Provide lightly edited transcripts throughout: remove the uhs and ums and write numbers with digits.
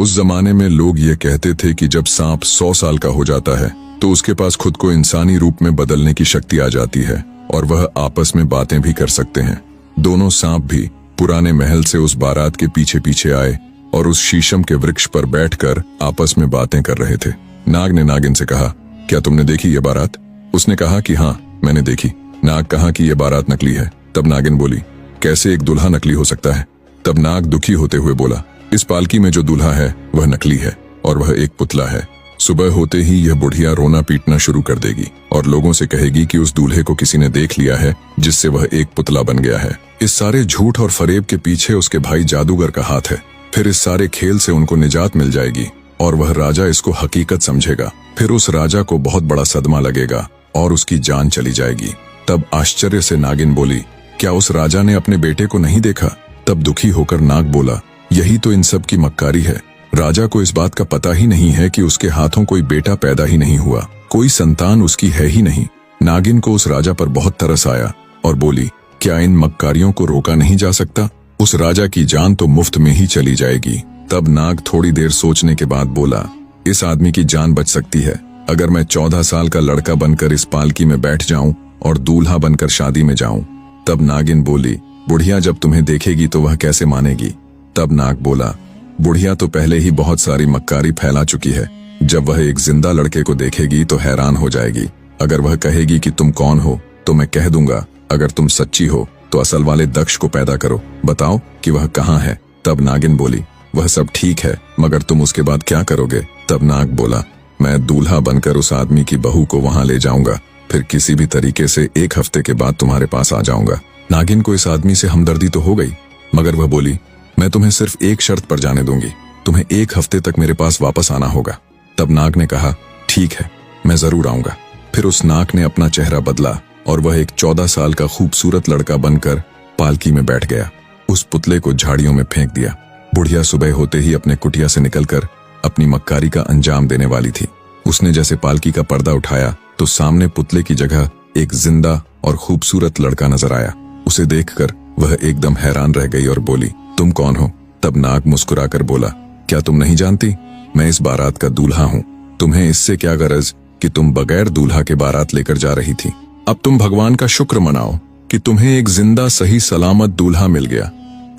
उस जमाने में लोग ये कहते थे कि जब सांप 100 साल का हो जाता है तो उसके पास खुद को इंसानी रूप में बदलने की शक्ति आ जाती है और वह आपस में बातें भी कर सकते हैं। दोनों सांप भी पुराने महल से उस बारात के पीछे पीछे आए और उस शीशम के वृक्ष पर बैठकर आपस में बातें कर रहे थे। नाग ने नागिन से कहा, क्या तुमने देखी ये बारात? उसने कहा कि हाँ, मैंने देखी। नाग कहा कि ये बारात नकली है। तब नागिन बोली, कैसे एक दूल्हा नकली हो सकता है? तब नाग दुखी होते हुए बोला, इस पालकी में जो दूल्हा है वह नकली है और वह एक पुतला है। सुबह होते ही यह बुढ़िया रोना पीटना शुरू कर देगी और लोगों से कहेगी कि उस दूल्हे को किसी ने देख लिया है जिससे वह एक पुतला बन गया है। इस सारे झूठ और फरेब के पीछे उसके भाई जादूगर का हाथ है। फिर इस सारे खेल से उनको निजात मिल जाएगी और वह राजा इसको हकीकत समझेगा। फिर उस राजा को बहुत बड़ा सदमा लगेगा और उसकी जान चली जाएगी। तब आश्चर्य से नागिन बोली, क्या उस राजा ने अपने बेटे को नहीं देखा? तब दुखी होकर नाग बोला, यही तो इन सब की मक्कारी है। राजा को इस बात का पता ही नहीं है कि उसके हाथों कोई बेटा पैदा ही नहीं हुआ, कोई संतान उसकी है ही नहीं। नागिन को उस राजा पर बहुत तरस आया और बोली, क्या इन मक्कारियों को रोका नहीं जा सकता? उस राजा की जान तो मुफ्त में ही चली जाएगी। तब नाग थोड़ी देर सोचने के बाद बोला, इस आदमी की जान बच सकती है अगर मैं 14 साल का लड़का बनकर इस पालकी में बैठ जाऊं और दूल्हा बनकर शादी में जाऊं। तब नागिन बोली, बुढ़िया जब तुम्हें देखेगी तो वह कैसे मानेगी? तब नाग बोला, बुढ़िया तो पहले ही बहुत सारी मक्कारी फैला चुकी है। जब वह एक जिंदा लड़के को देखेगी तो हैरान हो जाएगी। अगर वह कहेगी कि तुम कौन हो तो मैं कह दूंगा, अगर तुम सच्ची हो तो असल वाले दक्ष को पैदा करो, बताओ कि वह कहाँ है। तब नागिन बोली, वह सब ठीक है मगर तुम उसके बाद क्या करोगे? तब नाग बोला, मैं दूल्हा बनकर उस आदमी की बहू को वहां ले जाऊंगा, फिर किसी भी तरीके से 1 हफ्ते के बाद तुम्हारे पास आ जाऊंगा। नागिन को इस आदमी से हमदर्दी तो हो गई मगर वह बोली, मैं तुम्हें सिर्फ एक शर्त पर जाने दूंगी, तुम्हें 1 हफ्ते तक मेरे पास वापस आना होगा। तब नाग ने कहा, ठीक है, मैं जरूर आऊंगा। फिर उस नाग ने अपना चेहरा बदला और वह एक 14 साल का खूबसूरत लड़का बनकर पालकी में बैठ गया। उस पुतले को झाड़ियों में फेंक दिया। बुढ़िया सुबह होते ही अपने कुटिया से निकलकर अपनी मक्कारी का अंजाम देने वाली थी। उसने जैसे पालकी का पर्दा उठाया तो सामने पुतले की जगह एक जिंदा और खूबसूरत लड़का नजर आया। उसे देखकर वह एकदम हैरान रह गई और बोली, तुम कौन हो? तब नाग मुस्कुराकर बोला, क्या तुम नहीं जानती? मैं इस बारात का दूल्हा हूँ। तुम्हें इससे क्या गरज कि तुम बगैर दूल्हा के बारात लेकर जा रही थी? अब तुम भगवान का शुक्र मनाओ कि तुम्हें एक जिंदा सही सलामत दूल्हा मिल गया।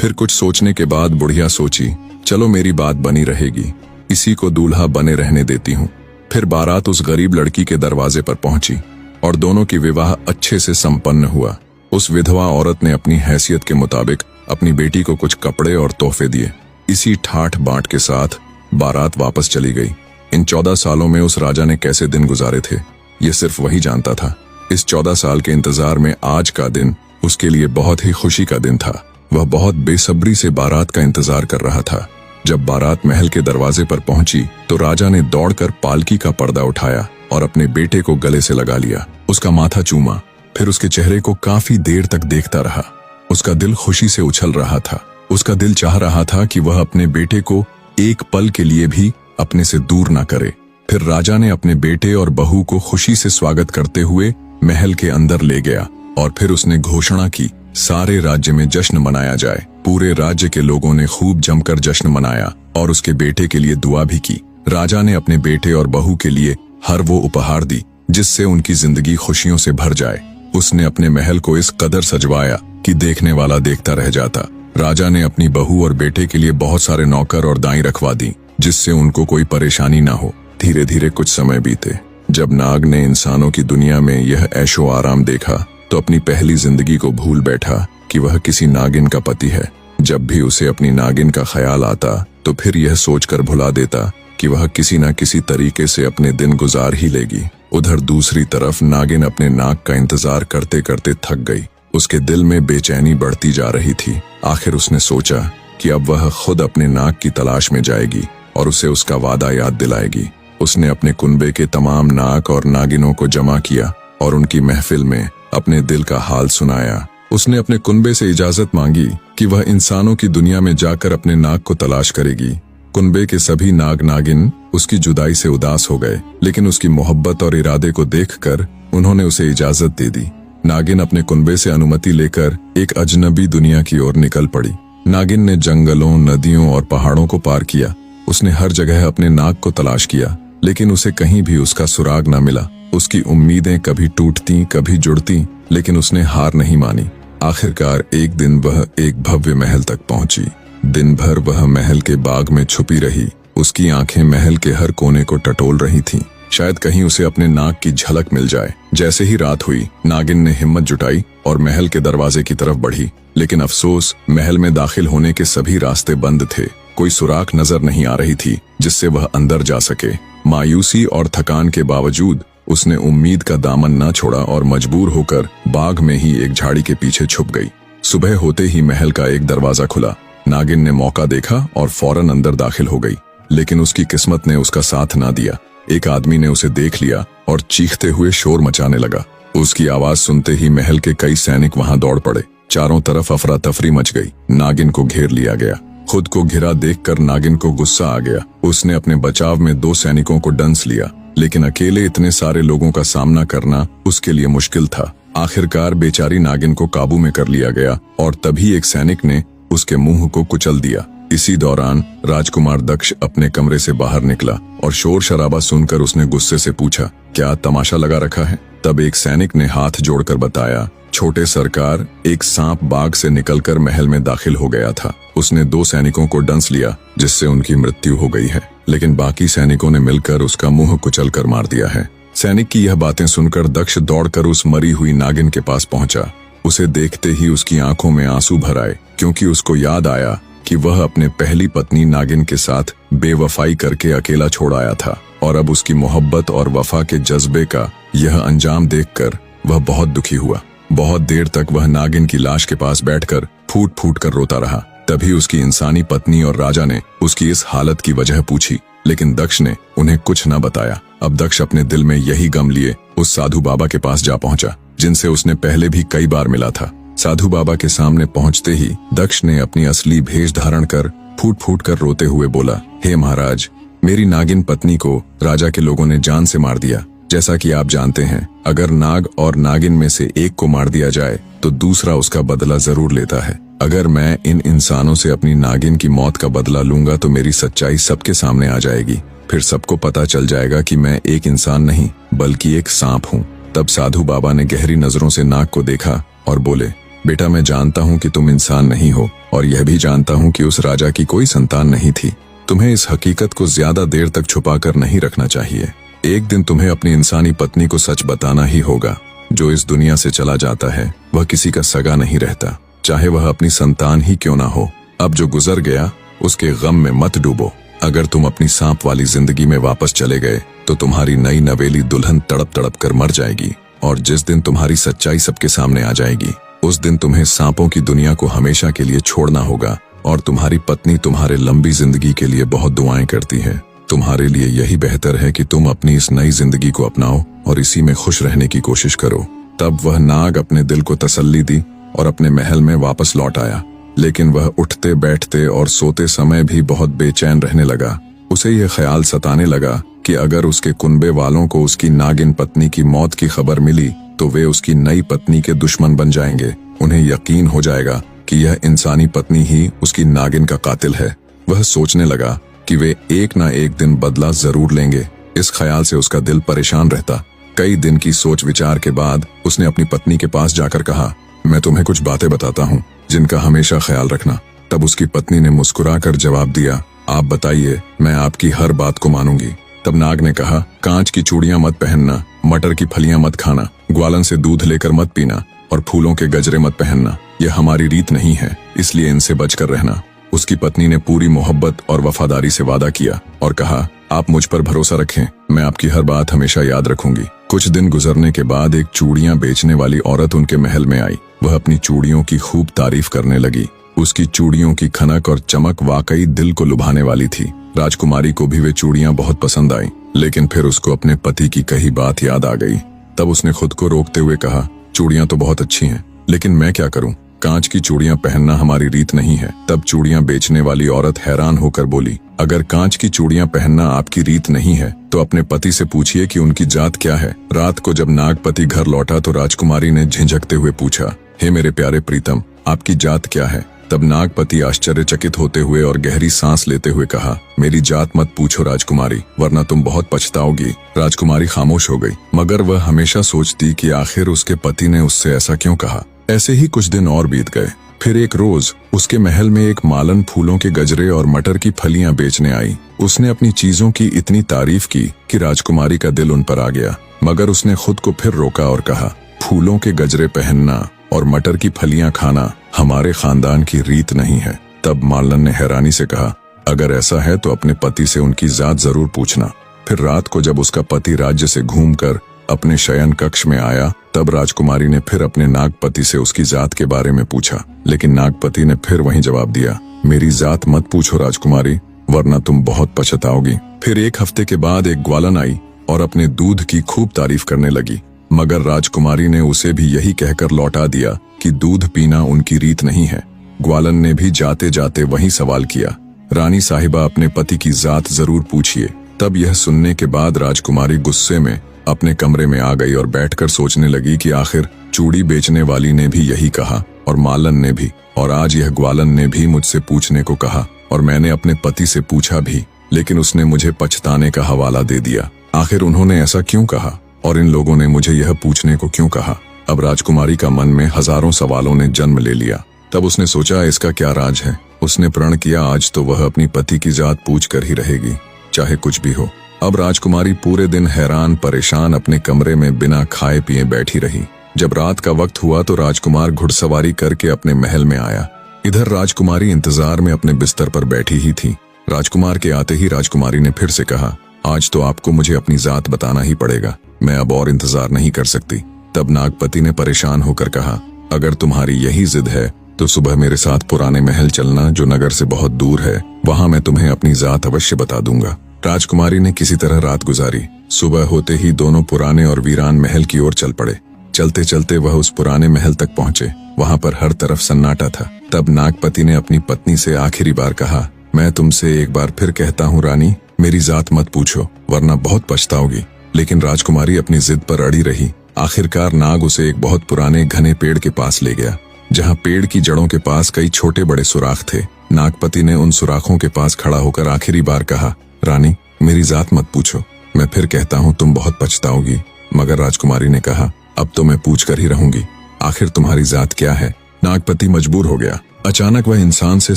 फिर कुछ सोचने के बाद बुढ़िया सोची, चलो मेरी बात बनी रहेगी, इसी को दूल्हा बने रहने देती हूँ। फिर बारात उस गरीब लड़की के दरवाजे पर पहुंची और दोनों की विवाह अच्छे से संपन्न हुआ। उस विधवा औरत ने अपनी हैसियत के मुताबिक अपनी बेटी को कुछ कपड़े और तोहफे दिए। इसी ठाठ बांट के साथ बारात वापस चली गई। इन 14 सालों में उस राजा ने कैसे दिन गुजारे थे ये सिर्फ वही जानता था। इस 14 साल के इंतजार में आज का दिन उसके लिए बहुत ही खुशी का दिन था। वह बहुत बेसब्री से बारात का इंतजार कर रहा था। जब बारात महल के दरवाजे पर पहुंची तो राजा ने दौड़कर पालकी का पर्दा उठाया और अपने बेटे को गले से लगा लिया। उसका माथा चूमा, फिर उसके चेहरे को काफी देर तक देखता रहा। उसका दिल खुशी से उछल रहा था। उसका दिल चाह रहा था कि वह अपने बेटे को एक पल के लिए भी अपने से दूर ना करे। फिर राजा ने अपने बेटे और बहू को खुशी से स्वागत करते हुए महल के अंदर ले गया और फिर उसने घोषणा की, सारे राज्य में जश्न मनाया जाए। पूरे राज्य के लोगों ने खूब जमकर जश्न मनाया और उसके बेटे के लिए दुआ भी की। राजा ने अपने बेटे और बहू के लिए हर वो उपहार दी जिससे उनकी जिंदगी खुशियों से भर जाए। उसने अपने महल को इस कदर सजवाया कि देखने वाला देखता रह जाता। राजा ने अपनी बहू और बेटे के लिए बहुत सारे नौकर और दाई रखवा दी जिससे उनको कोई परेशानी ना हो। धीरे धीरे कुछ समय बीते। जब नाग ने इंसानों की दुनिया में यह ऐशो आराम देखा तो अपनी पहली जिंदगी को भूल बैठा कि वह किसी नागिन का पति है। जब भी उसे अपनी नागिन का ख्याल आता तो फिर यह सोचकर भुला देता कि वह किसी न किसी तरीके से अपने दिन गुजार ही लेगी। उधर दूसरी तरफ नागिन अपने नाग का इंतजार करते करते थक गई। उसके दिल में बेचैनी बढ़ती जा रही थी। आखिर उसने सोचा कि अब वह खुद अपने नाग की तलाश में जाएगी और उसे उसका वादा याद दिलाएगी। उसने अपने कुनबे के तमाम नाग और नागिनों को जमा किया और उनकी महफिल में अपने दिल का हाल सुनाया। उसने अपने कुनबे से इजाजत मांगी कि वह इंसानों की दुनिया में जाकर अपने नाग को तलाश करेगी। कुनबे के सभी नाग नागिन उसकी जुदाई से उदास हो गए, लेकिन उसकी मोहब्बत और इरादे को देखकर उन्होंने उसे इजाजत दे दी। नागिन अपने कुनबे से अनुमति लेकर एक अजनबी दुनिया की ओर निकल पड़ी। नागिन ने जंगलों, नदियों और पहाड़ों को पार किया उसने हर जगह अपने नाग को तलाश किया, लेकिन उसे कहीं भी उसका सुराग न मिला। उसकी उम्मीदें कभी टूटती कभी जुड़ती, लेकिन उसने हार नहीं मानी। आखिरकार एक दिन वह एक भव्य महल तक पहुंची। दिन भर वह महल के बाग में छुपी रही। उसकी आंखें महल के हर कोने को टटोल रही थीं, शायद कहीं उसे अपने नाग की झलक मिल जाए। जैसे ही रात हुई, नागिन ने हिम्मत जुटाई और महल के दरवाजे की तरफ बढ़ी, लेकिन अफसोस, महल में दाखिल होने के सभी रास्ते बंद थे। कोई सुराख नजर नहीं आ रही थी जिससे वह अंदर जा सके। मायूसी और थकान के बावजूद उसने उम्मीद का दामन न छोड़ा और मजबूर होकर बाग में ही एक झाड़ी के पीछे छुप गई। सुबह होते ही महल का एक दरवाजा खुला। नागिन ने मौका देखा और फौरन अंदर दाखिल हो गई, लेकिन उसकी किस्मत ने उसका साथ ना दिया। एक आदमी ने उसे देख लिया और चीखते हुए शोर मचाने लगा। उसकी आवाज सुनते ही महल के कई सैनिक वहां दौड़ पड़े। चारों तरफ अफरा तफरी मच गई। नागिन को घेर लिया गया। खुद को घिरा देखकर नागिन को गुस्सा आ गया। उसने अपने बचाव में 2 सैनिकों को डंस लिया, लेकिन अकेले इतने सारे लोगों का सामना करना उसके लिए मुश्किल था। आखिरकार बेचारी नागिन को काबू में कर लिया गया और तभी एक सैनिक ने उसके मुंह को कुचल दिया। इसी दौरान राजकुमार दक्ष अपने कमरे से बाहर निकला और शोर शराबा सुनकर उसने गुस्से से पूछा, क्या तमाशा लगा रखा है? तब एक सैनिक ने हाथ जोड़कर बताया, छोटे सरकार, एक सांप बाग से निकलकर महल में दाखिल हो गया था। उसने 2 सैनिकों को डंस लिया, जिससे उनकी मृत्यु हो गई है, लेकिन बाकी सैनिकों ने मिलकर उसका मुंह कुचलकर मार दिया है। सैनिक की यह बातें सुनकर दक्ष दौड़कर उस मरी हुई नागिन के पास पहुंचा। उसे देखते ही उसकी आंखों में आंसू भर आए, क्योंकि उसको याद आया कि वह अपने पहली पत्नी नागिन के साथ बेवफाई करके अकेला छोड़ आया था, और अब उसकी मोहब्बत और वफा के जज्बे का यह अंजाम देखकर वह बहुत दुखी हुआ। बहुत देर तक वह नागिन की लाश के पास बैठकर फूट फूट कर रोता रहा। तभी उसकी इंसानी पत्नी और राजा ने उसकी इस हालत की वजह पूछी, लेकिन दक्ष ने उन्हें कुछ न बताया। अब दक्ष अपने दिल में यही गम लिए उस साधु बाबा के पास जा पहुंचा, जिनसे उसने पहले भी कई बार मिला था। साधु बाबा के सामने पहुंचते ही दक्ष ने अपनी असली भेष धारण कर फूट फूट कर रोते हुए बोला, हे महाराज, मेरी नागिन पत्नी को राजा के लोगों ने जान से मार दिया। जैसा कि आप जानते हैं, अगर नाग और नागिन में से एक को मार दिया जाए तो दूसरा उसका बदला जरूर लेता है। अगर मैं इन इंसानों से अपनी नागिन की मौत का बदला लूंगा तो मेरी सच्चाई सबके सामने आ जाएगी। फिर सबको पता चल जाएगा कि मैं एक इंसान नहीं बल्कि एक सांप हूँ। तब साधु बाबा ने गहरी नजरों से नाग को देखा और बोले, बेटा, मैं जानता हूँ कि तुम इंसान नहीं हो, और यह भी जानता हूँ कि उस राजा की कोई संतान नहीं थी। तुम्हें इस हकीकत को ज्यादा देर तक छुपा कर नहीं रखना चाहिए। एक दिन तुम्हें अपनी इंसानी पत्नी को सच बताना ही होगा। जो इस दुनिया से चला जाता है वह किसी का सगा नहीं रहता, चाहे वह अपनी संतान ही क्यों ना हो। अब जो गुजर गया उसके गम में मत डूबो। अगर तुम अपनी सांप वाली जिंदगी में वापस चले गए तो तुम्हारी नई नवेली दुल्हन तड़प तड़प कर मर जाएगी, और जिस दिन तुम्हारी सच्चाई सबके सामने आ जाएगी उस दिन तुम्हें सांपों की दुनिया को हमेशा के लिए छोड़ना होगा। और तुम्हारी पत्नी तुम्हारे लंबी जिंदगी के लिए बहुत दुआएं करती है। तुम्हारे लिए यही बेहतर है कि तुम अपनी इस नई जिंदगी को अपनाओ और इसी में खुश रहने की कोशिश करो। तब वह नाग अपने दिल को तसल्ली दी और अपने महल में वापस लौट आया, लेकिन वह उठते बैठते और सोते समय भी बहुत बेचैन रहने लगा। उसे यह ख्याल सताने लगा कि अगर उसके कुनबे वालों को उसकी नागिन पत्नी की मौत की खबर मिली तो वे उसकी नई पत्नी के दुश्मन बन जाएंगे। उन्हें यकीन हो जाएगा कि यह इंसानी पत्नी ही उसकी नागिन का कातिल है। वह सोचने लगा कि वे एक ना एक दिन बदला जरूर लेंगे। इस ख्याल से उसका दिल परेशान रहता। कई दिन की सोच विचार के बाद उसने अपनी पत्नी के पास जाकर कहा, मैं तुम्हें कुछ बातें बताता हूँ जिनका हमेशा ख्याल रखना। तब उसकी पत्नी ने मुस्कुराकर जवाब दिया, आप बताइए, मैं आपकी हर बात को मानूंगी। तब नाग ने कहा, कांच की चूड़ियां मत पहनना, मटर की फलियां मत खाना, ग्वालन से दूध लेकर मत पीना और फूलों के गजरे मत पहनना। यह हमारी रीत नहीं है, इसलिए इनसे बचकर रहना। उसकी पत्नी ने पूरी मोहब्बत और वफादारी से वादा किया और कहा, आप मुझ पर भरोसा रखें, मैं आपकी हर बात हमेशा याद रखूंगी। कुछ दिन गुजरने के बाद एक चूड़ियां बेचने वाली औरत उनके महल में आई। वह अपनी चूड़ियों की खूब तारीफ करने लगी। उसकी चूड़ियों की खनक और चमक वाकई दिल को लुभाने वाली थी। राजकुमारी को भी वे चूड़ियां बहुत पसंद आई, लेकिन फिर उसको अपने पति की कही बात याद आ गई। तब उसने खुद को रोकते हुए कहा, चूड़ियां तो बहुत अच्छी हैं, लेकिन मैं क्या करूं? कांच की चूड़ियां पहनना हमारी रीत नहीं है। तब चूड़ियां बेचने वाली औरत हैरान होकर बोली, अगर कांच की चूड़ियां पहनना आपकी रीत नहीं है तो अपने पति से पूछिए कि उनकी जात क्या है। रात को जब नागपति घर लौटा तो राजकुमारी ने झिझकते हुए पूछा, हे मेरे प्यारे प्रीतम, आपकी जात क्या है? तब नागपति आश्चर्यचकित होते हुए और गहरी सांस लेते हुए कहा, मेरी जात मत पूछो राजकुमारी, वरना तुम बहुत पछताओगी। राजकुमारी खामोश हो गई, मगर वह हमेशा सोचती कि आखिर उसके पति ने उससे ऐसा क्यों कहा। ऐसे ही कुछ दिन और बीत गए। फिर एक रोज उसके महल में एक मालन फूलों के गजरे और मटर की फलियां बेचने आई। उसने अपनी चीजों की इतनी तारीफ की कि राजकुमारी का दिल उन पर आ गया, मगर उसने खुद को फिर रोका और कहा, फूलों के गजरे पहनना और मटर की फलियां खाना हमारे खानदान की रीत नहीं है। तब मालन ने हैरानी से कहा, अगर ऐसा है तो अपने पति से उनकी जात जरूर पूछना। फिर रात को जब उसका पति राज्य से घूमकर अपने शयन कक्ष में आया, तब राजकुमारी ने फिर अपने नागपति से उसकी जात के बारे में पूछा, लेकिन नागपति ने फिर वही जवाब दिया, मेरी जात मत पूछो राजकुमारी, वरना तुम बहुत पछताओगी। फिर एक हफ्ते के बाद एक ग्वालन आई और अपने दूध की खूब तारीफ करने लगी, मगर राजकुमारी ने उसे भी यही कहकर लौटा दिया कि दूध पीना उनकी रीत नहीं है। ग्वालन ने भी जाते जाते वही सवाल किया, रानी साहिबा अपने पति की जात जरूर पूछिए। तब यह सुनने के बाद राजकुमारी गुस्से में अपने कमरे में आ गई और बैठकर सोचने लगी कि आखिर चूड़ी बेचने वाली ने भी यही कहा और मालन ने भी, और आज यह ग्वालन ने भी मुझसे पूछने को कहा और मैंने अपने पति से पूछा भी, लेकिन उसने मुझे पछताने का हवाला दे दिया। आखिर उन्होंने ऐसा क्यों कहा और इन लोगों ने मुझे यह पूछने को क्यों कहा। अब राजकुमारी का मन में हजारों सवालों ने जन्म ले लिया। तब उसने सोचा, इसका क्या राज है। उसने प्रण किया, आज तो वह अपनी पति की जात पूछ कर ही रहेगी, चाहे कुछ भी हो। अब राजकुमारी पूरे दिन हैरान परेशान अपने कमरे में बिना खाए पिए बैठी रही। जब रात का वक्त हुआ तो राजकुमार घुड़सवारी करके अपने महल में आया। इधर राजकुमारी इंतजार में अपने बिस्तर पर बैठी ही थी। राजकुमार के आते ही राजकुमारी ने फिर से कहा, आज तो आपको मुझे अपनी जात बताना ही पड़ेगा, मैं अब और इंतजार नहीं कर सकती। तब नागपति ने परेशान होकर कहा, अगर तुम्हारी यही जिद है तो सुबह मेरे साथ पुराने महल चलना, जो नगर से बहुत दूर है। वहां मैं तुम्हें अपनी जात अवश्य बता दूंगा। राजकुमारी ने किसी तरह रात गुजारी। सुबह होते ही दोनों पुराने और वीरान महल की ओर चल पड़े। चलते चलते वह उस पुराने महल तक पहुंचे। वहां पर हर तरफ सन्नाटा था। तब नागपति ने अपनी पत्नी से आखिरी बार कहा, मैं तुमसे एक बार फिर कहता हूँ रानी, मेरी जात मत पूछो, वरना बहुत पछताओगी। लेकिन राजकुमारी अपनी जिद पर अड़ी रही। आखिरकार नाग उसे एक बहुत पुराने घने पेड़ के पास ले गया, जहाँ पेड़ की जड़ों के पास कई छोटे बड़े सुराख थे। नागपति ने उन सुराखों के पास खड़ा होकर आखिरी बार कहा, रानी मेरी जात मत पूछो, मैं फिर कहता हूँ तुम बहुत पछताओगी। मगर राजकुमारी ने कहा, अब तो मैं पूछ कर ही रहूंगी, आखिर तुम्हारी जात क्या है। नागपति मजबूर हो गया। अचानक वह इंसान से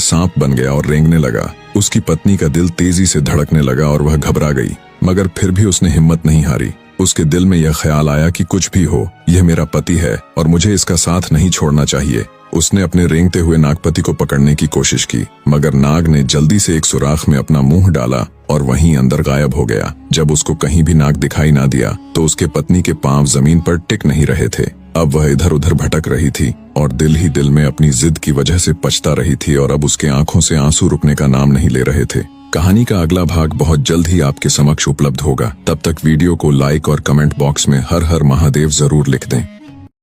सांप बन गया और रेंगने लगा। उसकी पत्नी का दिल तेजी से धड़कने लगा और वह घबरा गई, मगर फिर भी उसने हिम्मत नहीं हारी। उसके दिल में यह ख्याल आया कि कुछ भी हो, यह मेरा पति है और मुझे इसका साथ नहीं छोड़ना चाहिए। उसने अपने रेंगते हुए नागपति को पकड़ने की कोशिश की, मगर नाग ने जल्दी से एक सुराख में अपना मुंह डाला और वहीं अंदर गायब हो गया। जब उसको कहीं भी नाग दिखाई ना दिया तो उसके पत्नी के पांव जमीन पर टिक नहीं रहे थे। अब वह इधर उधर भटक रही थी और दिल ही दिल में अपनी जिद की वजह से पछता रही थी, और अब उसके आंखों से आंसू रुकने का नाम नहीं ले रहे थे। कहानी का अगला भाग बहुत जल्द ही आपके समक्ष उपलब्ध होगा। तब तक वीडियो को लाइक और कमेंट बॉक्स में हर हर महादेव जरूर लिख दें।